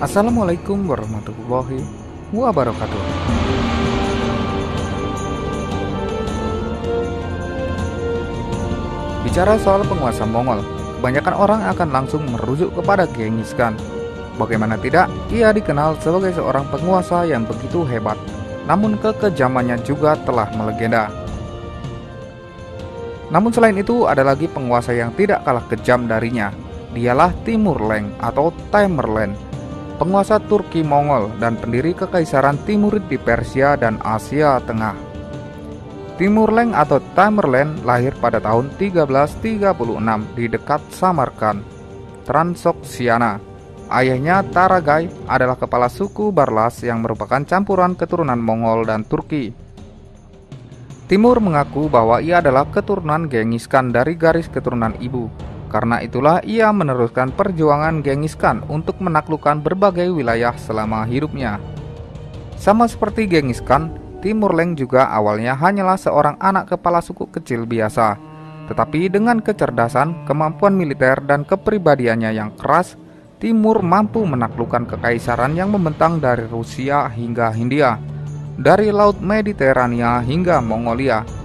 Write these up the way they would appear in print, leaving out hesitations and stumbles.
Assalamualaikum warahmatullahi wabarakatuh. Bicara soal penguasa Mongol, kebanyakan orang akan langsung merujuk kepada Genghis Khan. Bagaimana tidak, ia dikenal sebagai seorang penguasa yang begitu hebat, namun kekejamannya juga telah melegenda. Namun selain itu, ada lagi penguasa yang tidak kalah kejam darinya. Dialah Timur Leng atau Tamerlane, penguasa Turki Mongol dan pendiri Kekaisaran Timurid di Persia dan Asia Tengah. Timur Leng atau Tamerlane lahir pada tahun 1336 di dekat Samarkand, Transoksiana. Ayahnya Taragai adalah kepala suku Barlas yang merupakan campuran keturunan Mongol dan Turki. Timur mengaku bahwa ia adalah keturunan Genghis Khan dari garis keturunan ibu. Karena itulah ia meneruskan perjuangan Genghis Khan untuk menaklukkan berbagai wilayah selama hidupnya. Sama seperti Genghis Khan, Timur Leng juga awalnya hanyalah seorang anak kepala suku kecil biasa. Tetapi dengan kecerdasan, kemampuan militer, dan kepribadiannya yang keras, Timur mampu menaklukkan kekaisaran yang membentang dari Rusia hingga Hindia, dari Laut Mediterania hingga Mongolia.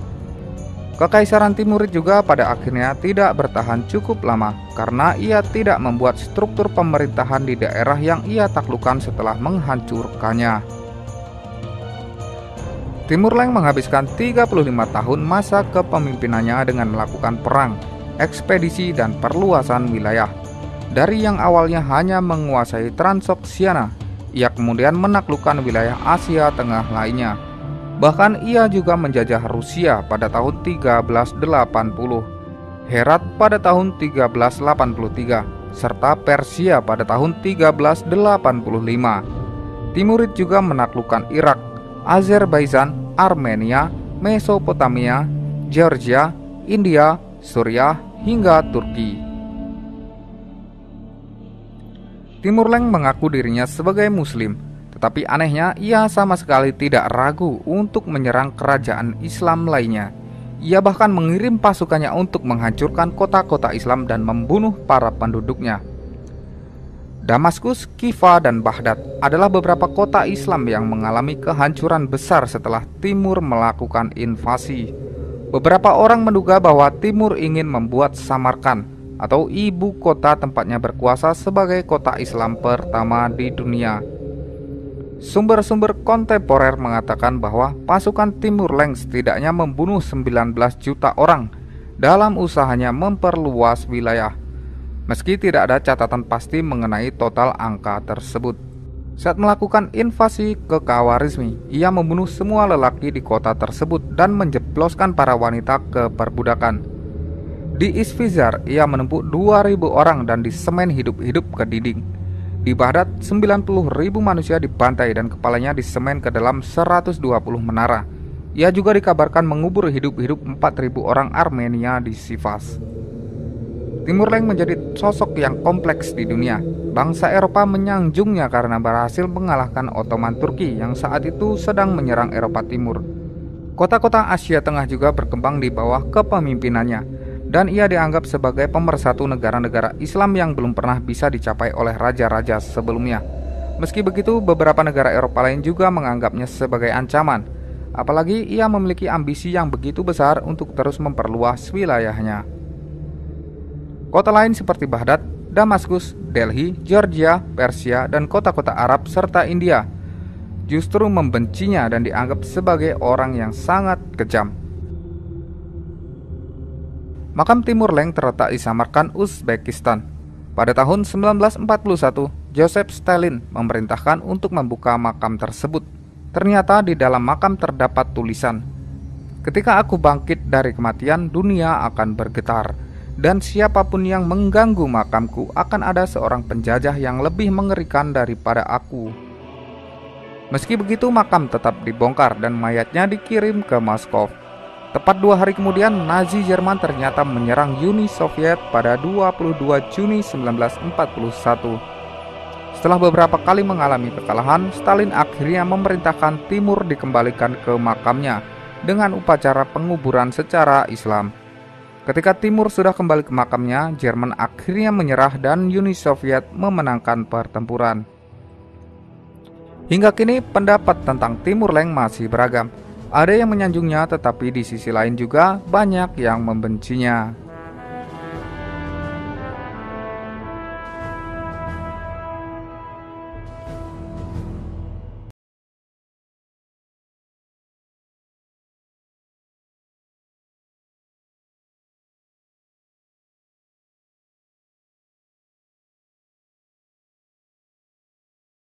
Kekaisaran Timurid juga pada akhirnya tidak bertahan cukup lama karena ia tidak membuat struktur pemerintahan di daerah yang ia taklukkan setelah menghancurkannya. Timur Leng menghabiskan 35 tahun masa kepemimpinannya dengan melakukan perang, ekspedisi, dan perluasan wilayah. Dari yang awalnya hanya menguasai Transoksiana, ia kemudian menaklukkan wilayah Asia Tengah lainnya. Bahkan ia juga menjajah Rusia pada tahun 1380, Herat pada tahun 1383, serta Persia pada tahun 1385. Timurid juga menaklukkan Irak, Azerbaijan, Armenia, Mesopotamia, Georgia, India, Suriah, hingga Turki. Timur Leng mengaku dirinya sebagai Muslim, tetapi anehnya ia sama sekali tidak ragu untuk menyerang kerajaan Islam lainnya. Ia bahkan mengirim pasukannya untuk menghancurkan kota-kota Islam dan membunuh para penduduknya. Damaskus, Kifa, dan Baghdad adalah beberapa kota Islam yang mengalami kehancuran besar setelah Timur melakukan invasi. Beberapa orang menduga bahwa Timur ingin membuat Samarkand atau ibu kota tempatnya berkuasa sebagai kota Islam pertama di dunia. Sumber-sumber kontemporer mengatakan bahwa pasukan Timur Leng setidaknya membunuh 19 juta orang dalam usahanya memperluas wilayah. Meski tidak ada catatan pasti mengenai total angka tersebut. Saat melakukan invasi ke Khawarizmi, ia membunuh semua lelaki di kota tersebut dan menjebloskan para wanita ke perbudakan. Di Isfizar, ia menumpuk 2.000 orang dan disemen hidup-hidup ke dinding. Di Baghdad, 90.000 manusia dibantai dan kepalanya disemen ke dalam 120 menara. Ia juga dikabarkan mengubur hidup-hidup 4.000 orang Armenia di Sivas. Timur Leng menjadi sosok yang kompleks di dunia. Bangsa Eropa menyanjungnya karena berhasil mengalahkan Ottoman Turki yang saat itu sedang menyerang Eropa Timur. Kota-kota Asia Tengah juga berkembang di bawah kepemimpinannya, dan ia dianggap sebagai pemersatu negara-negara Islam yang belum pernah bisa dicapai oleh raja-raja sebelumnya. Meski begitu, beberapa negara Eropa lain juga menganggapnya sebagai ancaman. Apalagi ia memiliki ambisi yang begitu besar untuk terus memperluas wilayahnya. Kota lain seperti Baghdad, Damaskus, Delhi, Georgia, Persia, dan kota-kota Arab serta India justru membencinya dan dianggap sebagai orang yang sangat kejam. Makam Timur Leng terletak di Samarkand, Uzbekistan. Pada tahun 1941, Joseph Stalin memerintahkan untuk membuka makam tersebut. Ternyata di dalam makam terdapat tulisan, "Ketika aku bangkit dari kematian, dunia akan bergetar, dan siapapun yang mengganggu makamku akan ada seorang penjajah yang lebih mengerikan daripada aku." Meski begitu, makam tetap dibongkar dan mayatnya dikirim ke Moskow. Tepat 2 hari kemudian, Nazi Jerman ternyata menyerang Uni Soviet pada 22 Juni 1941. Setelah beberapa kali mengalami kekalahan, Stalin akhirnya memerintahkan Timur dikembalikan ke makamnya dengan upacara penguburan secara Islam. Ketika Timur sudah kembali ke makamnya, Jerman akhirnya menyerah dan Uni Soviet memenangkan pertempuran. Hingga kini pendapat tentang Timur Leng masih beragam. Ada yang menyanjungnya, tetapi di sisi lain juga banyak yang membencinya.